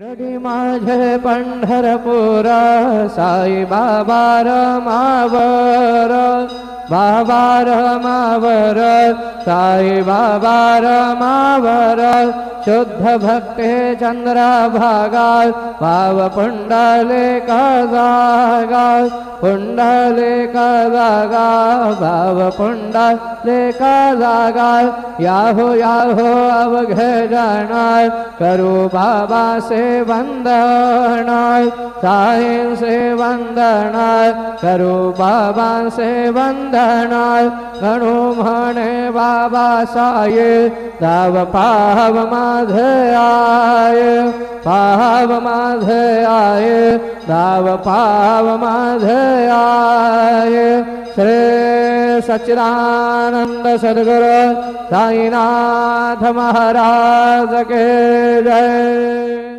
Ready माझे पंढरपूर साई बाबा रमावर, बाबा रमावर, साई बाबा रमावर, शुद्ध भक्ते चंद्रभागा भाव पुंडलिक जागा, पुंडलिक जागा भाव पुंडलिक जागा, याहो याहो अवघे जन करू बाबा से वंदन, साईं से वंदन करू बाबा से वंदन, गणू म्हणे बाबा साये दाव पाव माझे आये, पाव माझे आये, दाव पाव माझे आये। श्री सच्चिदानंद सद्गुरु साईनाथ महाराज के जय।